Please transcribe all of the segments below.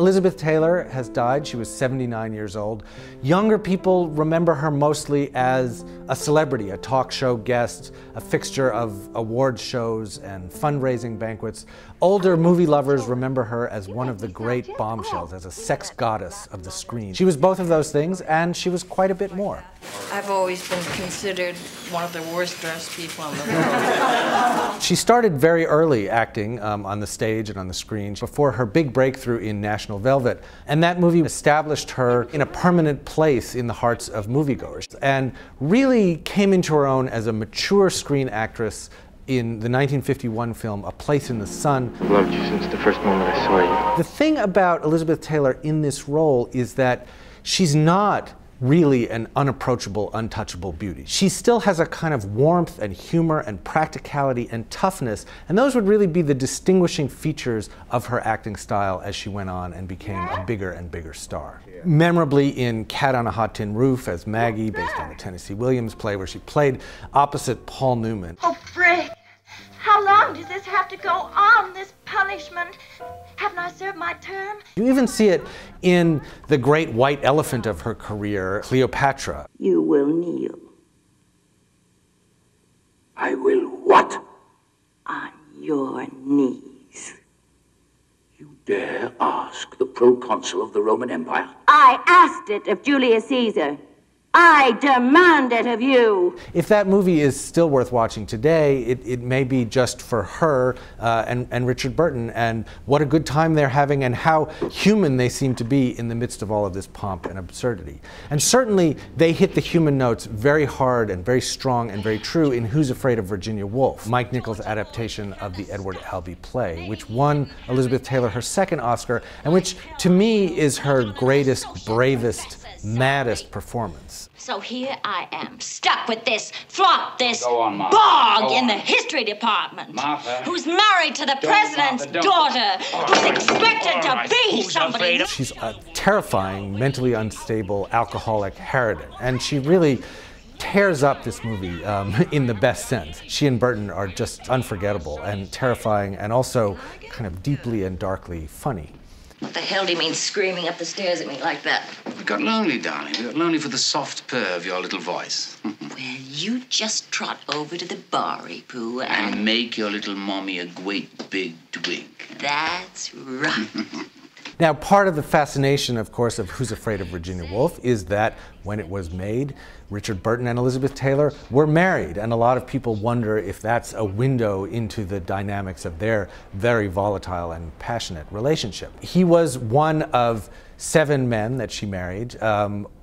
Elizabeth Taylor has died. She was 79 years old. Younger people remember her mostly as a celebrity, a talk show guest, a fixture of award shows and fundraising banquets. Older movie lovers remember her as one of the great bombshells, as a sex goddess of the screen. She was both of those things, and she was quite a bit more. I've always been considered one of the worst dressed people in the world. She started very early acting on the stage and on the screen before her big breakthrough in National Velvet, and that movie established her in a permanent place in the hearts of moviegoers and really came into her own as a mature screen actress in the 1951 film A Place in the Sun. I've loved you since the first moment I saw you. The thing about Elizabeth Taylor in this role is that she's not really an unapproachable, untouchable beauty. She still has a kind of warmth and humor and practicality and toughness, and those would really be the distinguishing features of her acting style as she went on and became a bigger and bigger star. Memorably in Cat on a Hot Tin Roof as Maggie, based on the Tennessee Williams play, where she played opposite Paul Newman. Oh, Fred, how long does this have to go on, this punishment? Haven't I served my term? You even see it in the great white elephant of her career, Cleopatra. You will kneel. I will what? On your knees. You dare ask the proconsul of the Roman Empire? I asked it of Julius Caesar. I demand it of you. If that movie is still worth watching today, it may be just for her and Richard Burton, and what a good time they're having and how human they seem to be in the midst of all of this pomp and absurdity. And certainly they hit the human notes very hard and very strong and very true in Who's Afraid of Virginia Woolf, Mike Nichols' adaptation of the Edward Albee play, which won Elizabeth Taylor her second Oscar, and which to me is her greatest, bravest, maddest performance. So here I am, stuck with this flop, this Martha. bog in the history department, Martha. who's married to the president's daughter, who's expected to be somebody. She's a terrifying, mentally unstable, alcoholic harridan, and she really tears up this movie in the best sense. She and Burton are just unforgettable and terrifying and also kind of deeply and darkly funny. What the hell do you mean screaming up the stairs at me like that? We got lonely, darling. We got lonely for the soft purr of your little voice. Well, you just trot over to the bar, Pooh, And make your little mommy a great big twig. That's right. Now, part of the fascination, of course, of Who's Afraid of Virginia Woolf is that when it was made, Richard Burton and Elizabeth Taylor were married, and a lot of people wonder if that's a window into the dynamics of their very volatile and passionate relationship. He was one of 7 men that she married,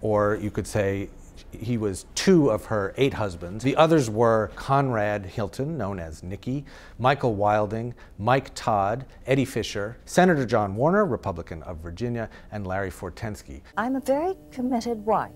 or you could say he was 2 of her 8 husbands. The others were Conrad Hilton, known as Nicky, Michael Wilding, Mike Todd, Eddie Fisher, Senator John Warner, Republican of Virginia, and Larry Fortensky. I'm a very committed wife.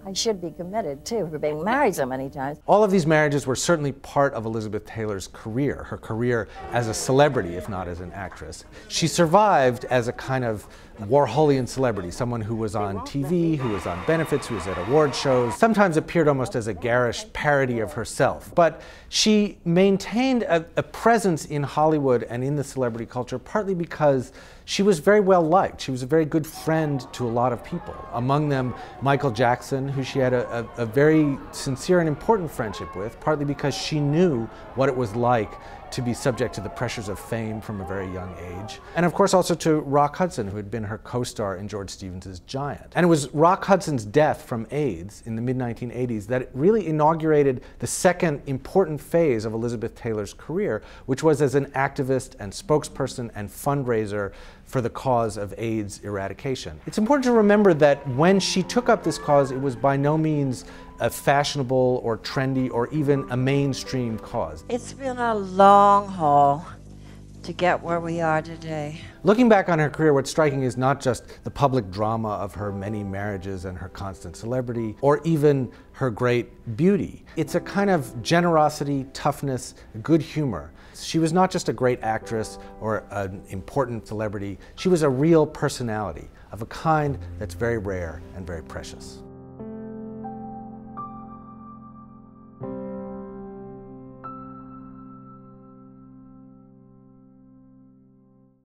I should be committed, too, for being married so many times. All of these marriages were certainly part of Elizabeth Taylor's career, her career as a celebrity, if not as an actress. She survived as a kind of Warholian celebrity, someone who was on TV, who was on benefits, who was at award shows, sometimes appeared almost as a garish parody of herself. But she maintained a presence in Hollywood and in the celebrity culture partly because she was very well liked. She was a very good friend to a lot of people. Among them, Michael Jackson, who she had a very sincere and important friendship with, partly because she knew what it was like to be subject to the pressures of fame from a very young age. And of course also to Rock Hudson, who had been her co-star in George Stevens' Giant. And it was Rock Hudson's death from AIDS in the mid-1980s that really inaugurated the second important phase of Elizabeth Taylor's career, which was as an activist and spokesperson and fundraiser for the cause of AIDS eradication. It's important to remember that when she took up this cause, it was by no means a fashionable or trendy or even a mainstream cause. It's been a long haul to get where we are today. Looking back on her career, what's striking is not just the public drama of her many marriages and her constant celebrity, or even her great beauty. It's a kind of generosity, toughness, good humor. She was not just a great actress or an important celebrity, she was a real personality of a kind that's very rare and very precious.